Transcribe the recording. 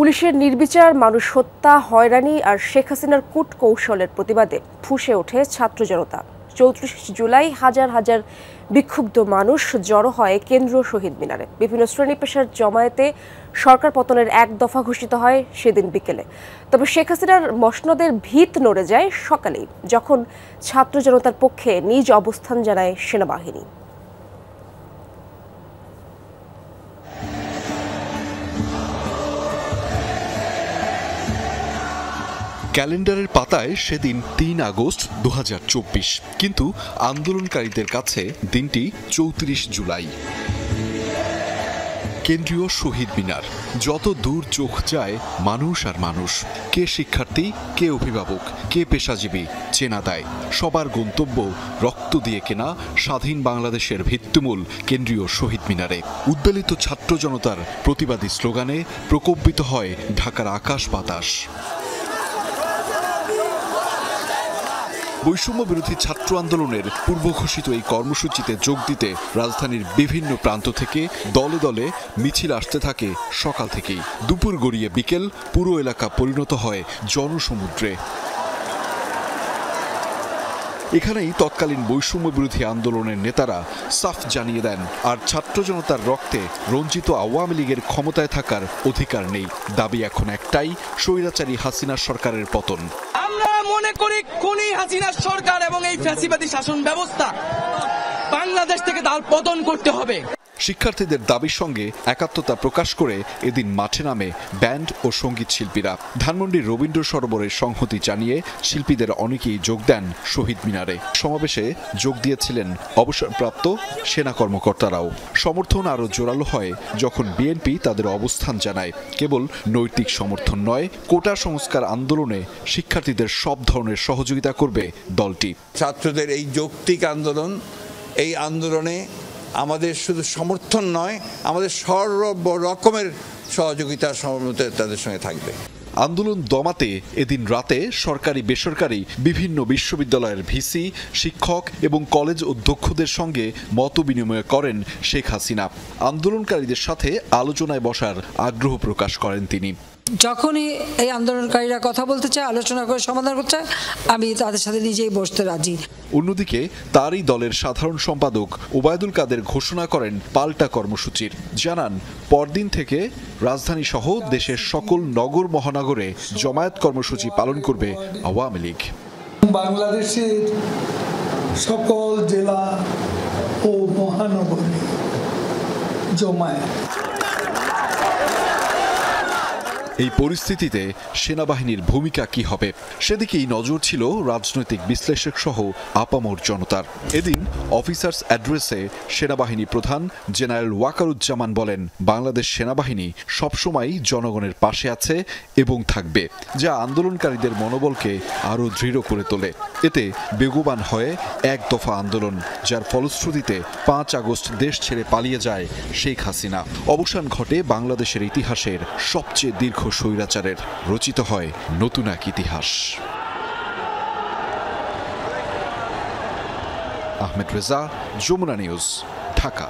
পুলিশের নির্বিচার, মানুষ হত্যা, হয়রানি আর শেখ হাসিনার কূটকৌশলের প্রতিবাদে ফুঁসে ওঠে ছাত্র জনতা। ৩৪ জুলাই হাজার হাজার বিক্ষুব্ধ মানুষ জড়ো হয় কেন্দ্রীয় শহীদ মিনারে। বিভিন্ন শ্রেণী পেশার জমায়েতে সরকার পতনের এক দফা ঘোষিত হয় সেদিন বিকেলে। তবে শেখ হাসিনার মসনদের ভিত নড়ে যায় সকালেই, যখন ছাত্র জনতার পক্ষে নিজ অবস্থান জানায় সেনাবাহিনী। ক্যালেন্ডারের পাতায় সেদিন ৩ আগস্ট ২০২৪, কিন্তু আন্দোলনকারীদের কাছে দিনটি ৩৪ জুলাই। কেন্দ্রীয় শহীদ মিনার, যত দূর চোখ যায় মানুষ আর মানুষ। কে শিক্ষার্থী, কে অভিভাবক, কে পেশাজীবী, চেনা দেয়। সবার গন্তব্য রক্ত দিয়ে কেনা স্বাধীন বাংলাদেশের ভিত্তিমূল কেন্দ্রীয় শহীদ মিনারে। উদ্বেলিত ছাত্র জনতার প্রতিবাদী স্লোগানে প্রকম্পিত হয় ঢাকার আকাশ বাতাস। বৈষম্য বিরোধী ছাত্র আন্দোলনের পূর্ব ঘোষিত এই কর্মসূচিতে যোগ দিতে রাজধানীর বিভিন্ন প্রান্ত থেকে দলে দলে মিছিল আসতে থাকে সকাল থেকেই। দুপুর গড়িয়ে বিকেল, পুরো এলাকা পরিণত হয় জনসমুদ্রে। এখানেই তৎকালীন বৈষম্য বিরোধী আন্দোলনের নেতারা সাফ জানিয়ে দেন, আর ছাত্র জনতার রক্তে রঞ্জিত আওয়ামী লীগের ক্ষমতায় থাকার অধিকার নেই। দাবি এখন একটাই, স্বৈরাচারী হাসিনা সরকারের পতন। আমরা মনে করি খুনি হাসিনা সরকার এবং এই ফ্যাসিবাদী শাসন ব্যবস্থা বাংলাদেশ থেকে তার পতন করতে হবে। শিক্ষার্থীদের দাবির সঙ্গে একাত্মতা প্রকাশ করে এদিন মাঠে নামে ব্যান্ড ও সঙ্গীত শিল্পীরা। ধানমন্ডির রবীন্দ্র সরোবরের সংহতি জানিয়ে শিল্পীদের অনেকেই যোগ দেন শহীদ মিনারে। সমাবেশে যোগ দিয়েছিলেন অবসরপ্রাপ্ত সেনা কর্মকর্তারাও। সমর্থন আরও জোরালো হয় যখন বিএনপি তাদের অবস্থান জানায়। কেবল নৈতিক সমর্থন নয়, কোটা সংস্কার আন্দোলনে শিক্ষার্থীদের সব ধরনের সহযোগিতা করবে দলটি। ছাত্রদের এই যৌক্তিক আন্দোলন, এই আন্দোলনে আমাদের শুধু সমর্থন নয়, আমাদের সর্ব রকমের সহযোগিতা তাদের সঙ্গে থাকবে। আন্দোলন দমাতে এদিন রাতে সরকারি বেসরকারি বিভিন্ন বিশ্ববিদ্যালয়ের ভিসি, শিক্ষক এবং কলেজ অধ্যক্ষদের সঙ্গে মত বিনিময় করেন শেখ হাসিনা। আন্দোলনকারীদের সাথে আলোচনায় বসার আগ্রহ প্রকাশ করেন তিনি। যখনই এই আন্দোলনকারীরা কথা বলতে চায়, আলোচনা করে সমাধান করতে চায়, আমি তাদের সাথে নিজেই বসতে রাজি। অন্যদিকে তারই দলের সাধারণ সম্পাদক ওবায়দুল কাদের ঘোষণা করেন পাল্টা কর্মসূচির। জানান, পরদিন থেকে রাজধানী সহ দেশের সকল নগর মহানগরে জমায়েত কর্মসূচি পালন করবে আওয়ামী লীগ। বাংলাদেশের সকল জেলা ও মহানগরে জমায়েত। এই পরিস্থিতিতে সেনাবাহিনীর ভূমিকা কি হবে, সেদিকেই নজর ছিল রাজনৈতিক বিশ্লেষক সহ আপামর জনতার। এদিন অফিসার্স অ্যাড্রেসে সেনাবাহিনী প্রধান জেনারেল ওয়াকারুজ্জামান বলেন, বাংলাদেশ সেনাবাহিনী সবসময় জনগণের পাশে আছে এবং থাকবে, যা আন্দোলনকারীদের মনোবলকে আরও দৃঢ় করে তোলে। এতে বেগবান হয় এক দফা আন্দোলন, যার ফলশ্রুতিতে ৫ আগস্ট দেশ ছেড়ে পালিয়ে যায় শেখ হাসিনা। অবসান ঘটে বাংলাদেশের ইতিহাসের সবচেয়ে দীর্ঘ স্বৈরাচারের। রচিত হয় নতুন এক ইতিহাস। আহমেদ রেজা, যমুনা নিউজ, ঢাকা।